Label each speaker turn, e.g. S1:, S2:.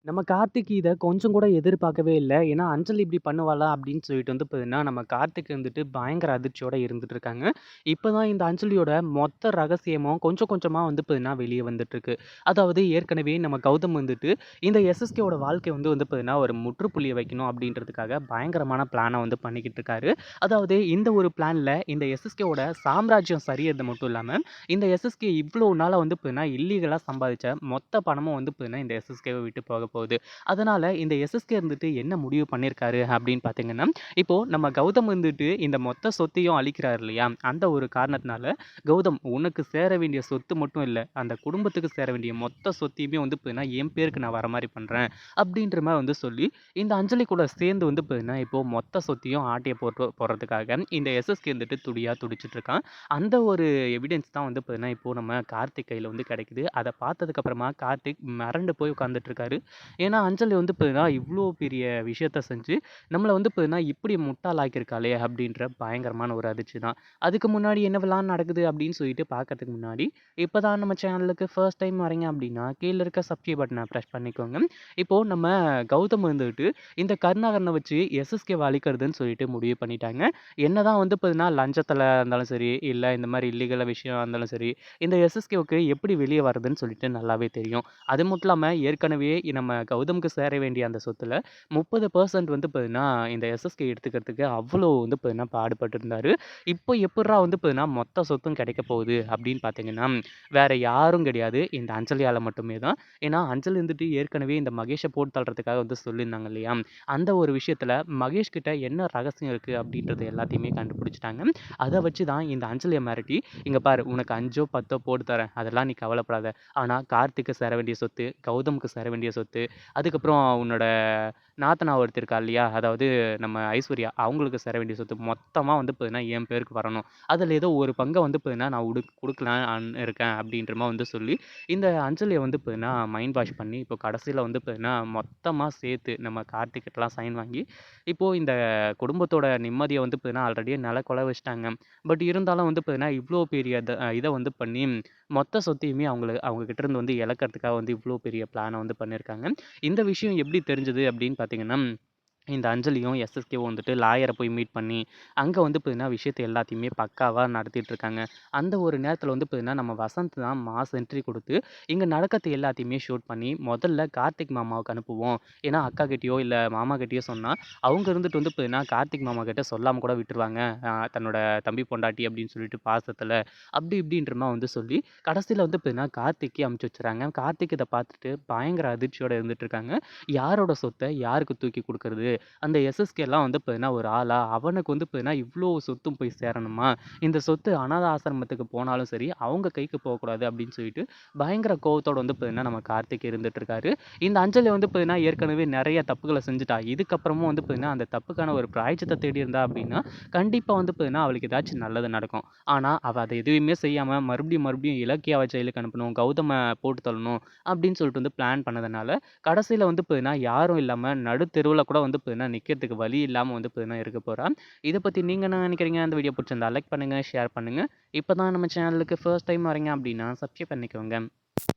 S1: நம்ம கார்த்திக் இத கொஞ்சம் கூட எதிர்பார்க்கவே இல்ல. ஏன்னா, அஞ்சலி இப்படி பண்ணுவாளா? அப்படின்னு சொல்லிட்டு வந்து பார்த்தீங்கன்னா, நம்ம கார்த்திக் வந்துட்டு பயங்கர அதிர்ச்சியோட இருந்துட்டு இருக்காங்க. இப்ப தான் இந்த அஞ்சலியோட மொத்த ரகசியமும் கொஞ்சம் கொஞ்சமா வந்து பார்த்தீங்கன்னா, வெளிய வந்துட்டுருக்கு. அதாவது ஏற்கனவே நம்ம கௌதம் வந்துட்டு இந்த எஸ்எஸ்கேவோட வாழ்க்கை வந்து பார்த்தீங்கன்னா, ஒரு முற்றுப்புள்ளிய வைக்கணும் அப்படின்றதுக்காக பயங்கரமான பிளான வந்து பண்ணிக்கிட்டு இருக்காரு. அதாவது இந்த ஒரு பிளான்ல இந்த எஸ்எஸ்கேவோட சாம்ராஜ்யம் சரியறது மட்டும் இல்லாம, இந்த எஸ்எஸ்கே இவ்வளோ நாளா வந்து பார்த்தீங்கன்னா, இல்லீகலா சம்பாதிச்ச மொத்த பணமும் வந்து பார்த்தீங்கன்னா, இந்த எஸ்எஸ்கேவ விட்டு போக போகுது. அதனால இந்த எஸ்எஸ்கே இருந்துட்டு என்ன முடிவு பண்ணியிருக்காரு அப்படின்னு பார்த்தீங்கன்னா, இப்போ நம்ம கௌதம் வந்துட்டு இந்த மொத்த சொத்தையும் அழிக்கிறார் இல்லையா? அந்த ஒரு காரணத்தினால, "கௌதம் உனக்கு சேர வேண்டிய சொத்து மட்டும் இல்ல, அந்த குடும்பத்துக்கு சேர வேண்டிய மொத்த சொத்தையுமே வந்து பார்த்தீங்கன்னா, என் பேருக்கு நான் வர மாரி பண்றேன்." அப்படின்ற மாரி வந்து சொல்லி, இந்த அஞ்சலி கூட சேர்ந்து வந்து பார்த்தீங்கன்னா, இப்போ மொத்த சொத்தையும் ஆட்டைய போடுறதுக்காக இந்த எஸ்எஸ்கே வந்துட்டு துடியா துடிச்சுட்டு இருக்கான். அந்த ஒரு எவிடன்ஸ் தான் வந்து பார்த்தீங்கன்னா, இப்போ நம்ம கார்த்திக் கையில வந்து கிடைக்குது. அத பார்த்ததுக்கு அப்புறமா கார்த்திக் மிரண்டு போய் உட்கார்ந்துட்டு இருக்காரு. ஏன்னா, அஞ்சலி வந்து பார்த்தீங்கன்னா, இவ்ளோ பெரிய விஷயத்த செஞ்சு, நம்மள வந்து பார்த்தீங்கன்னா, இப்படி முட்டாளாக்கியிருக்காளே அப்படின்ற பயங்கரமான ஒரு அதிர்ச்சி தான். அதுக்கு முன்னாடி என்னவெல்லாம் நடக்குது அப்படின்னு சொல்லிட்டு பார்க்கறதுக்கு முன்னாடி, இப்ப தான் நம்ம சேனலுக்கு ஃபர்ஸ்ட் டைம் வரீங்க அப்படின்னா, கீழ இருக்க சப்ஸ்கிரைப் பட்டன பிரஸ் பண்ணிக்கோங்க. இப்போ நம்ம கௌதம் வந்துட்டு, இந்த கருணாகரன வச்சு எஸ்எஸ்கேவ அழிக்கிறதுன்னு சொல்லிட்டு முடிவு பண்ணிட்டாங்க. என்னதான் வந்து பார்த்தீங்கன்னா, லஞ்சத்துல இருந்தாலும் சரி, இல்ல இந்த மாரி இல்லீகலா விஷயம் இருந்தாலும் சரி, இந்த எஸ்எஸ்கேவுக்கு எப்படி வெளிய வரதுன்னு சொல்லிட்டு நல்லாவே தெரியும். அது மட்டும் இல்லாம ஏற்கனவே நம்ம கௌதம்க்கு சேர வேண்டிய அந்த சொத்துல 30% வந்து பார்த்தீங்கன்னா, இந்த எஸ்எஸ்கே எடுத்துக்கிறதுக்கு அவ்வளோ வந்து பார்த்தீங்கன்னா பாடுபட்டு இருந்தாரு. இப்போ எப்புட்றா வந்து பார்த்தீங்கன்னா, மொத்த சொத்தும் கிடைக்க போகுது அப்படின்னு பார்த்தீங்கன்னா, வேற யாரும் கிடையாது. இந்த அஞ்சலியால மட்டுமே தான். ஏன்னா, அஞ்சலி வந்துட்டு ஏற்கனவே இந்த மகேஷ போட்டு தள்ளுறதுக்காக வந்து சொல்லியிருந்தாங்க இல்லையா? அந்த ஒரு விஷயத்துல மகேஷ் கிட்ட என்ன ரகசியம் இருக்கு அப்படின்றது எல்லாத்தையுமே கண்டுபிடிச்சுட்டாங்க. அத வச்சு தான் இந்த அஞ்சலிய மிரட்டி, "இங்க பாரு உனக்கு 5ஓ 10ஓ போட்டு தரேன். அதெல்லாம் நீ கவலைப்படாத. ஆனா கார்த்திக்கு சேர வேண்டிய சொத்து, கௌதமுக்கு சேர வேண்டிய சொத்து, அதுக்கப்புறம் உன்னோட நாத்தனா ஒருத்தி இருக்கா இல்லையா? அதாவது நம்ம ஐஸ்வர்யா, அவங்களுக்கு சேர வேண்டிய சொத்து மொத்தமா வந்து பார்த்தீங்கன்னா, என் பேருக்கு வரணும். அதில ஏதோ ஒரு பங்க வந்து பார்த்தீங்கன்னா, நான் குடுக்கலான்னு இருக்கேன் அப்படின்ற மாரி வந்து சொல்லி, இந்த அஞ்சலிய வந்து பார்த்தீங்கன்னா, மைண்ட் வாஷ் பண்ணி, இப்போ கடைசியில வந்து பார்த்தீங்கன்னா, மொத்தமா சேர்த்து நம்ம கார்த்திக் கிட்டலாம் சைன் வாங்கி, இப்போ இந்த குடும்பத்தோட நிம்மதிய வந்து பார்த்தீங்கன்னா, ஆல்ரெடியே நிலகுல வச்சுட்டாங்க. பட் இருந்தாலும் வந்து பார்த்தீங்கன்னா, இவ்ளோ பெரிய இத வந்து பண்ணி மொத்த சொத்தையுமே அவங்க கிட்ட இருந்து வந்து இழக்கிறதுக்காக வந்து இவ்ளோ பெரிய பிளான வந்து பண்ணியிருக்காங்க. இந்த விஷயம் எப்படி தெரிஞ்சது அப்படின்னு பார்த்தீங்கன்னா, இந்த அஞ்சலியும், எஸ்எஸ்கேவும் வந்துட்டு லாயர போய் மீட் பண்ணி, அங்க வந்து பார்த்தீங்கன்னா, விஷயத்த எல்லாத்தையுமே பக்காவா நடத்திட்டு இருக்காங்க. அந்த ஒரு நேரத்தில வந்து பார்த்தீங்கன்னா, நம்ம வசந்த் தான் மாஸ் என்ட்ரி குடுத்து, இங்க நடக்கிறது எல்லாத்தையுமே ஷூட் பண்ணி, முதல்ல கார்த்திக் மாமாவுக்கு அனுப்புவோம். ஏன்னா, அக்கா கிட்டயோ, இல்ல மாமா கிட்டயோ சொன்னா, அவங்க இருந்துட்டு வந்து பார்த்தீங்கன்னா, கார்த்திக் மாமா கிட்ட சொல்லாம கூட விட்டுருவாங்க. தன்னோட தம்பி பொண்டாட்டி அப்படின்னு சொல்லிட்டு பாசத்தில. அப்படி இப்படின்ற மாரி வந்து சொல்லி, கடைசியில வந்து பார்த்தீங்கன்னா, கார்த்திக்கே அனுப்பிச்சு வச்சுர்றாங்க. கார்த்திக் இத பார்த்துட்டு பயங்கர அதிர்ச்சியோட இருந்துட்டு இருக்காங்க. யாரோட சொத்த யாருக்கு தூக்கி குடுக்குறது? அந்த எஸ்எஸ்கேலாம் வந்து பார்த்தீங்கன்னா, ஒரு ஆளா? அவனுக்கு வந்து பார்த்தீங்கன்னா, இவ்ளோ சொத்தும் போய் சேரணுமா? இந்த சொத்து அனாத ஆசிரமத்துக்கு போனாலும் சரி, அவங்க கைக்கு போகக்கூடாது அப்படின்னு சொல்லிட்டு, பயங்கர கோவத்தோட வந்து பார்த்தீங்கன்னா, நம்ம கார்த்திக் இருந்துட்டு இருக்காரு. இந்த அஞ்சலி வந்து பார்த்தீங்கன்னா, ஏற்கனவே நெறைய தப்புகள செஞ்சுட்டா. இதுக்கப்புறமும் வந்து பார்த்தீங்கன்னா, அந்த தப்புக்கான ஒரு பிராயச்சித்த தேடி இருந்தா அப்படின்னா, கண்டிப்பா வந்து பார்த்தீங்கன்னா, அவளுக்கு ஏதாச்சும் நல்லது நடக்கும். ஆனா, அவ அத எதுவுமே செய்யாம மறுபடியும் இலக்கியாவ ஜெயிலுக்கு அனுப்பணும், கௌதம போட்டு தள்ளணும் அப்படின்னு சொல்லிட்டு வந்து பிளான் பண்ணதுனால, கடைசியில வந்து பார்த்தீங்கன்னா, யாரும் இல்லாம நடுத்தெருவுல கூட வந்து பார்த்தீங்கன்னா, நிக்கிறதுக்கு வழி இல்லாம வந்து பார்த்தீங்கன்னா இருக்க போறா. இத பத்தி நீங்க என்ன நினைக்கிறீங்க? அந்த வீடியோ புடிச்சிருந்தா லைக் பண்ணுங்க, ஷேர் பண்ணுங்க. இப்ப தான் நம்ம சேனலுக்கு ஃபர்ஸ்ட் டைம் வரீங்க அப்படின்னா, சப்ஸ்கிரைப் பண்ணிக்கோங்க.